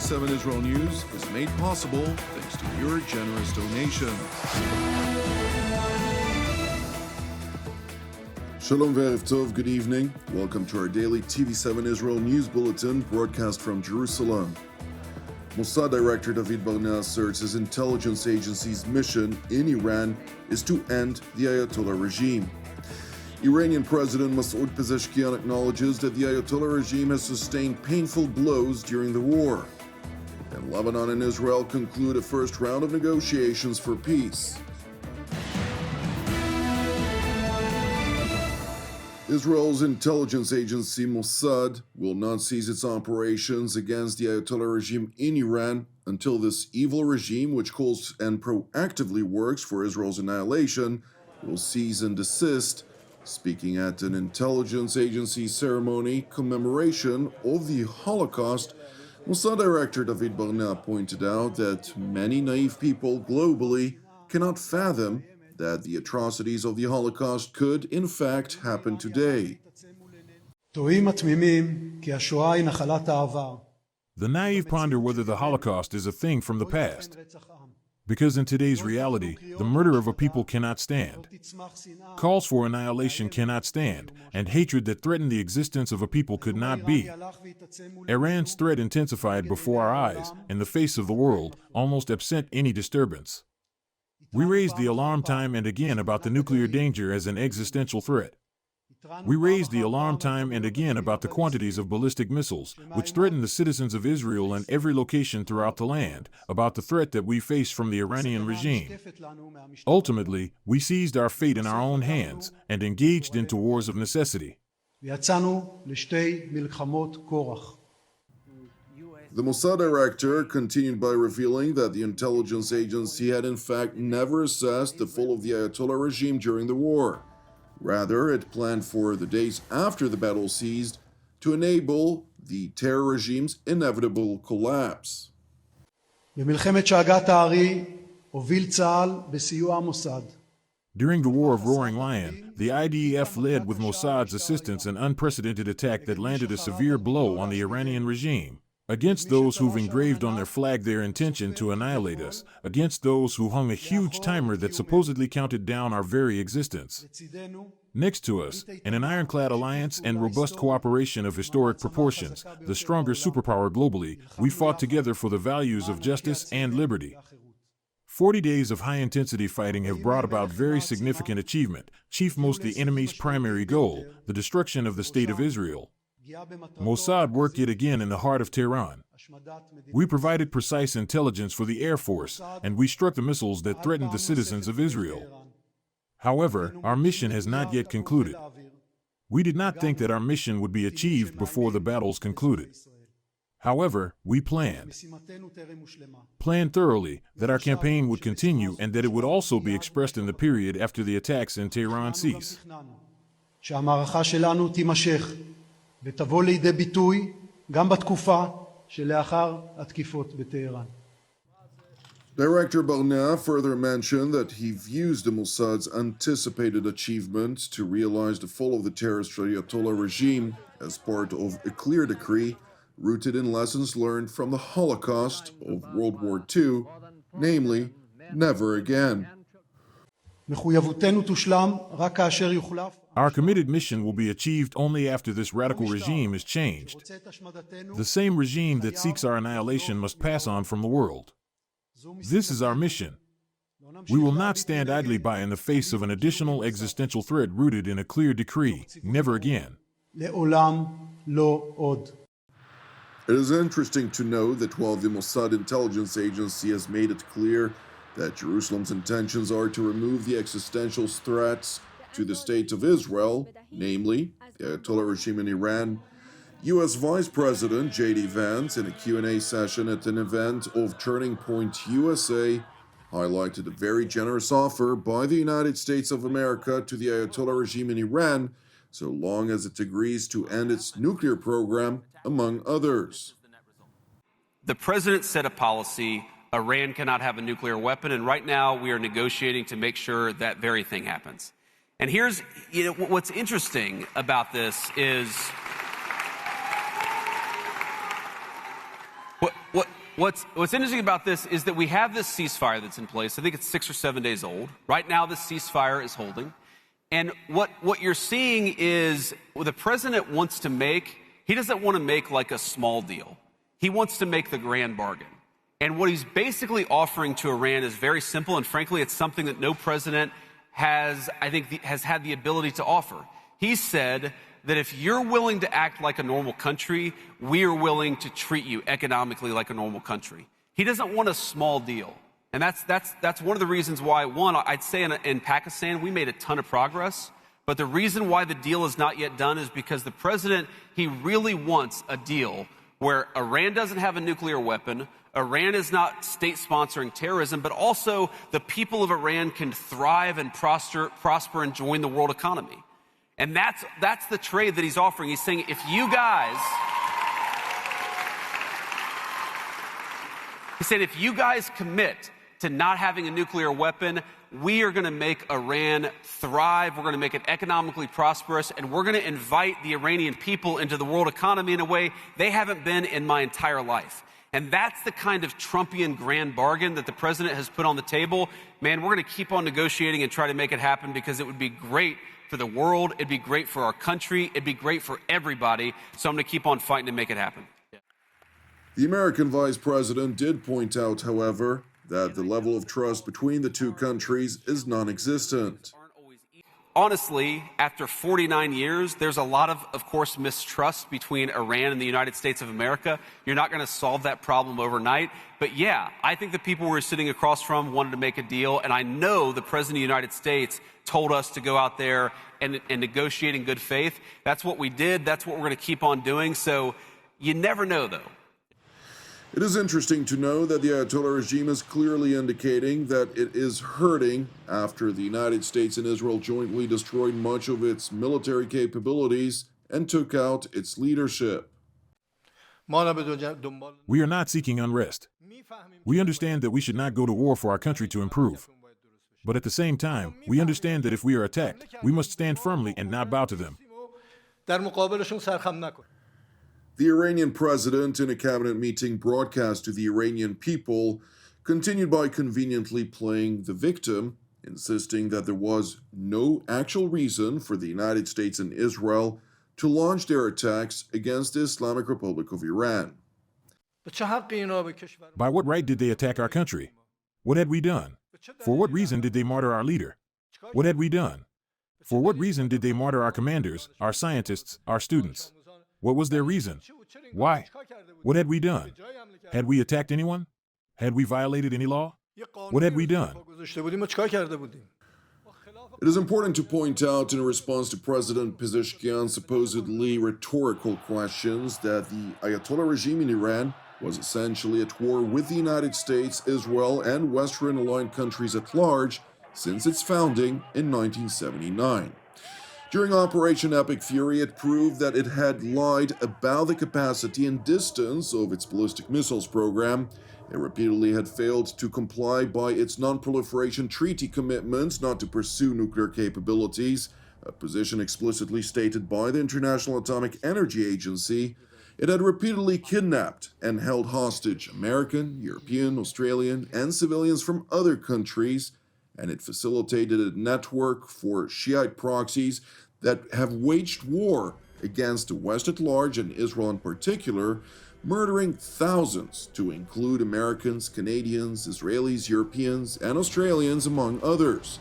TV7 Israel News is made possible thanks to your generous donations. Shalom v'erev tov, good evening. Welcome to our daily TV7 Israel News Bulletin, broadcast from Jerusalem. Mossad Director David Barnea asserts his intelligence agency's mission in Iran is to end the Ayatollah Regime. Iranian President Masoud Pezeshkian acknowledges that the Ayatollah Regime has sustained painful blows during the war. And Lebanon and Israel conclude a first round of negotiations for peace. Israel's intelligence agency Mossad will not cease its operations against the Ayatollah regime in Iran until this evil regime, which calls and proactively works for Israel's annihilation, will cease and desist. Speaking at an intelligence agency ceremony commemoration of the Holocaust, Mossad Director David Barnea pointed out that many naive people globally cannot fathom that the atrocities of the Holocaust could, in fact, happen today. The naive ponder whether the Holocaust is a thing from the past. Because in today's reality, the murder of a people cannot stand. Calls for annihilation cannot stand, and hatred that threatened the existence of a people could not be. Iran's threat intensified before our eyes, in the face of the world, almost absent any disturbance. We raised the alarm time and again about the nuclear danger as an existential threat. We raised the alarm time and again about the quantities of ballistic missiles, which threaten the citizens of Israel and every location throughout the land, about the threat that we face from the Iranian regime. Ultimately, we seized our fate in our own hands and engaged into wars of necessity. The Mossad director continued by revealing that the intelligence agency had in fact never assessed the fall of the Ayatollah regime during the war. Rather, it planned for the days after the battle ceased to enable the terror regime's inevitable collapse. During the War of Roaring Lion, the IDF led with Mossad's assistance an unprecedented attack that landed a severe blow on the Iranian regime. Against those who've engraved on their flag their intention to annihilate us, against those who hung a huge timer that supposedly counted down our very existence. Next to us, in an ironclad alliance and robust cooperation of historic proportions, the stronger superpower globally, we fought together for the values of justice and liberty. 40 days of high-intensity fighting have brought about very significant achievement, chief most the enemy's primary goal, the destruction of the State of Israel. Mossad worked yet again in the heart of Tehran. We provided precise intelligence for the Air Force, and we struck the missiles that threatened the citizens of Israel. However, our mission has not yet concluded. We did not think that our mission would be achieved before the battles concluded. However, we planned thoroughly that our campaign would continue and that it would also be expressed in the period after the attacks in Tehran cease. ותבוא לידי ביטוי גם בתקופה שלאחר התקיפות בטהרן. Director Barnea further mentioned that he views the Mossad's anticipated achievement to realize the fall of the terrorist Ayatollah regime as part of a clear decree rooted in lessons learned from the Holocaust of World War II, namely, never again. מחויבותנו תושלם רק כאשר יוחלף. Our committed mission will be achieved only after this radical regime is changed. The same regime that seeks our annihilation must pass on from the world. This is our mission. We will not stand idly by in the face of an additional existential threat rooted in a clear decree, never again. It is interesting to note that while the Mossad intelligence agency has made it clear that Jerusalem's intentions are to remove the existential threats to the state of Israel, namely the Ayatollah regime in Iran, U.S. Vice President J.D. Vance, in a Q&A session at an event of Turning Point USA, highlighted a very generous offer by the United States of America to the Ayatollah regime in Iran, so long as it agrees to end its nuclear program, among others. The president set a policy. Iran cannot have a nuclear weapon, and right now we are negotiating to make sure that very thing happens. And here's, what's interesting about this is what's interesting about this is that we have this ceasefire that's in place. I think it's 6 or 7 days old. Right now, this ceasefire is holding. And what you're seeing is what the president wants to make, he doesn't want to make like a small deal. He wants to make the grand bargain. And what he's basically offering to Iran is very simple, and frankly, it's something that no president has had the ability to offer. He said that if you're willing to act like a normal country, we are willing to treat you economically like a normal country. He doesn't want a small deal. And that's one of the reasons why, one, I'd say in Pakistan, we made a ton of progress. But the reason why the deal is not yet done is because the president, he really wants a deal where Iran doesn't have a nuclear weapon, Iran is not state-sponsoring terrorism, but also the people of Iran can thrive and prosper and join the world economy. And that's the trade that he's offering. He's saying, if you guys commit to not having a nuclear weapon, we are going to make Iran thrive, we're going to make it economically prosperous, and we're going to invite the Iranian people into the world economy in a way they haven't been in my entire life. And that's the kind of Trumpian grand bargain that the president has put on the table. Man, we're going to keep on negotiating and try to make it happen because it would be great for the world, it'd be great for our country, it'd be great for everybody. So I'm going to keep on fighting to make it happen. The American vice president did point out, however, that the level of trust between the two countries is non-existent. Honestly, after 49 years, there's a lot of course, mistrust between Iran and the United States of America. You're not going to solve that problem overnight. But yeah, I think the people we're sitting across from wanted to make a deal. And I know the President of the United States told us to go out there and negotiate in good faith. That's what we did. That's what we're going to keep on doing. So you never know, though. It is interesting to know that the Ayatollah regime is clearly indicating that it is hurting after the United States and Israel jointly destroyed much of its military capabilities and took out its leadership. We are not seeking unrest. We understand that we should not go to war for our country to improve. But at the same time, we understand that if we are attacked, we must stand firmly and not bow to them. The Iranian president, in a cabinet meeting broadcast to the Iranian people, continued by conveniently playing the victim, insisting that there was no actual reason for the United States and Israel to launch their attacks against the Islamic Republic of Iran. By what right did they attack our country? What had we done? For what reason did they martyr our leader? What had we done? For what reason did they martyr our commanders, our scientists, our students? What was their reason? Why? What had we done? Had we attacked anyone? Had we violated any law? What had we done? It is important to point out, in response to President Pezeshkian's supposedly rhetorical questions, that the Ayatollah regime in Iran was essentially at war with the United States, Israel, and Western-aligned countries at large since its founding in 1979. During Operation Epic Fury, it proved that it had lied about the capacity and distance of its ballistic missiles program. It repeatedly had failed to comply by its non-proliferation treaty commitments not to pursue nuclear capabilities, a position explicitly stated by the International Atomic Energy Agency. It had repeatedly kidnapped and held hostage American, European, Australian, and civilians from other countries, and it facilitated a network for Shiite proxies that have waged war against the West at large and Israel in particular, murdering thousands, to include Americans, Canadians, Israelis, Europeans, and Australians, among others.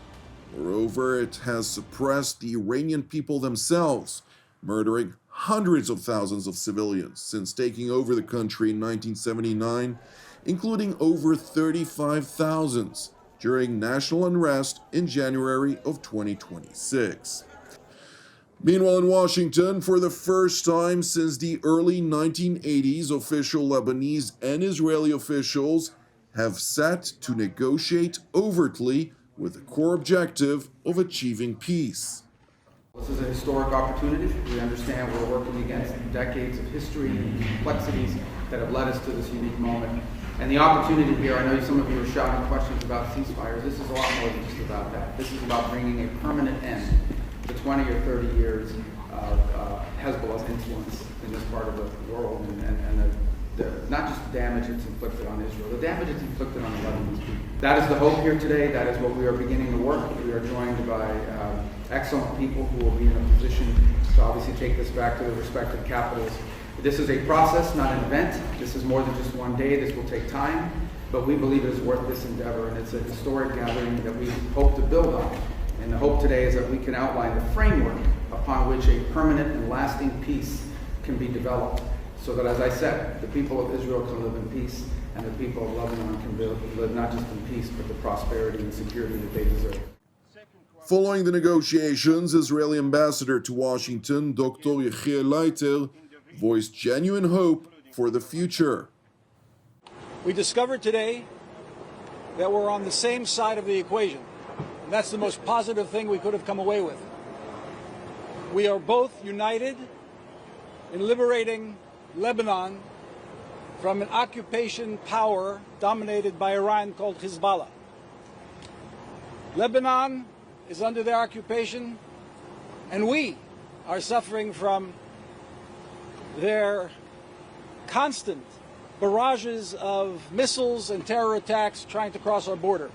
Moreover, it has suppressed the Iranian people themselves, murdering hundreds of thousands of civilians since taking over the country in 1979, including over 35,000 during national unrest in January of 2026. Meanwhile, in Washington, for the first time since the early 1980s, official Lebanese and Israeli officials have sat to negotiate overtly with the core objective of achieving peace. This is a historic opportunity. We understand we're working against decades of history and complexities that have led us to this unique moment. And the opportunity here, I know some of you are shouting questions about ceasefires. This is a lot more than just about that. This is about bringing a permanent end to 20 or 30 years of Hezbollah's influence in this part of the world and not just the damage it's inflicted on Israel, the damage it's inflicted on the Lebanese people. That is the hope here today. That is what we are beginning to work. We are joined by excellent people who will be in a position to obviously take this back to their respective capitals. This is a process, not an event. This is more than just one day. This will take time, but we believe it is worth this endeavor, and it's a historic gathering that we hope to build on. And the hope today is that we can outline the framework upon which a permanent and lasting peace can be developed, so that, as I said, the people of Israel can live in peace, and the people of Lebanon can live not just in peace, but the prosperity and security that they deserve. Following the negotiations, Israeli ambassador to Washington, Dr. Yechiel Leiter, voiced genuine hope for the future. We discovered today that we're on the same side of the equation, and that's the most positive thing we could have come away with. We are both united in liberating Lebanon from an occupation power dominated by Iran called Hezbollah. Lebanon is under their occupation, and we are suffering from their constant barrages of missiles and terror attacks trying to cross our border.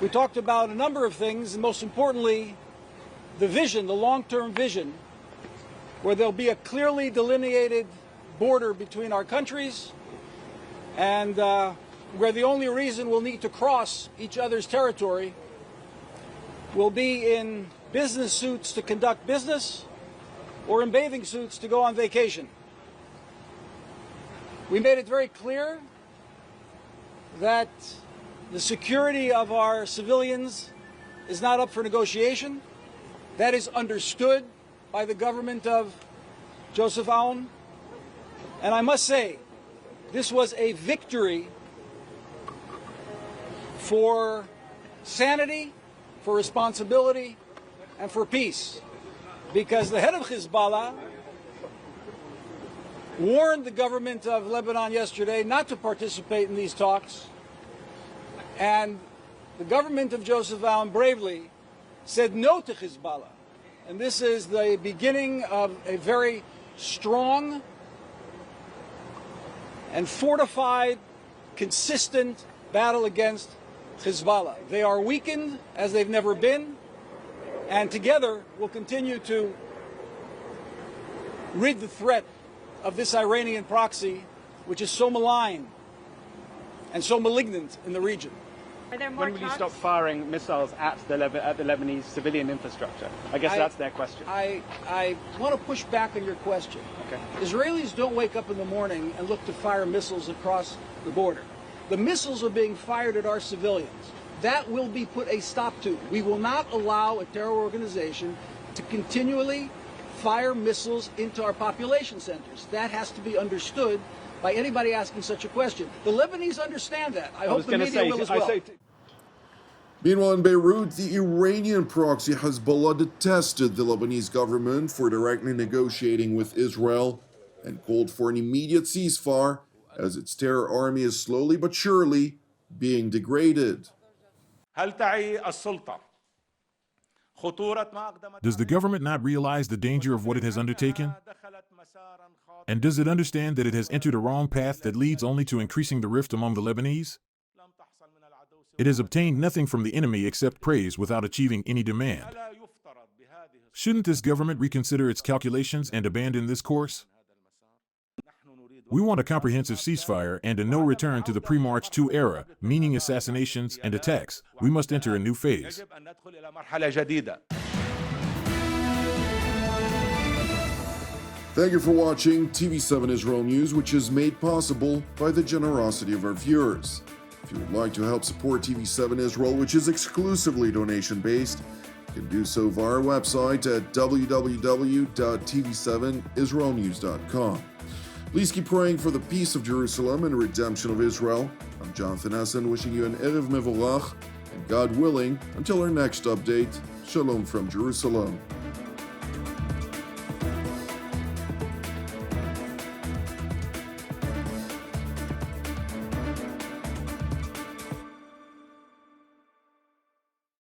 We talked about a number of things, and most importantly, the vision, the long-term vision, where there'll be a clearly delineated border between our countries, and where the only reason we'll need to cross each other's territory will be in business suits to conduct business or in bathing suits to go on vacation. We made it very clear that the security of our civilians is not up for negotiation. That is understood by the government of Joseph Aoun. And I must say, this was a victory for sanity, for responsibility, and for peace. Because the head of Hezbollah warned the government of Lebanon yesterday not to participate in these talks. And the government of Joseph Aoun bravely said no to Hezbollah. And this is the beginning of a very strong and fortified, consistent battle against Hezbollah. They are weakened as they've never been, and together we'll continue to rid the threat of this Iranian proxy, which is so malign and so malignant in the region. When will you stop firing missiles at the Lebanese civilian infrastructure? I guess that's their question. I want to push back on your question. Okay. Israelis don't wake up in the morning and look to fire missiles across the border. The missiles are being fired at our civilians. That will be put a stop to. We will not allow a terror organization to continually fire missiles into our population centers. That has to be understood by anybody asking such a question. The Lebanese understand that. I hope the media will as well. Meanwhile, in Beirut, the Iranian proxy Hezbollah detested the Lebanese government for directly negotiating with Israel and called for an immediate ceasefire as its terror army is slowly but surely being degraded. Does the government not realize the danger of what it has undertaken? And does it understand that it has entered a wrong path that leads only to increasing the rift among the Lebanese? It has obtained nothing from the enemy except praise without achieving any demand. Shouldn't this government reconsider its calculations and abandon this course? We want a comprehensive ceasefire and a no return to the pre-March 2 era, meaning assassinations and attacks. We must enter a new phase. Thank you for watching TV7 Israel News, which is made possible by the generosity of our viewers. If you would like to help support TV7 Israel, which is exclusively donation-based, you can do so via our website at www.tv7israelnews.com. Please keep praying for the peace of Jerusalem and redemption of Israel. I'm Jonathan Essen, wishing you an Erev Mevorach, and God willing, until our next update, Shalom from Jerusalem.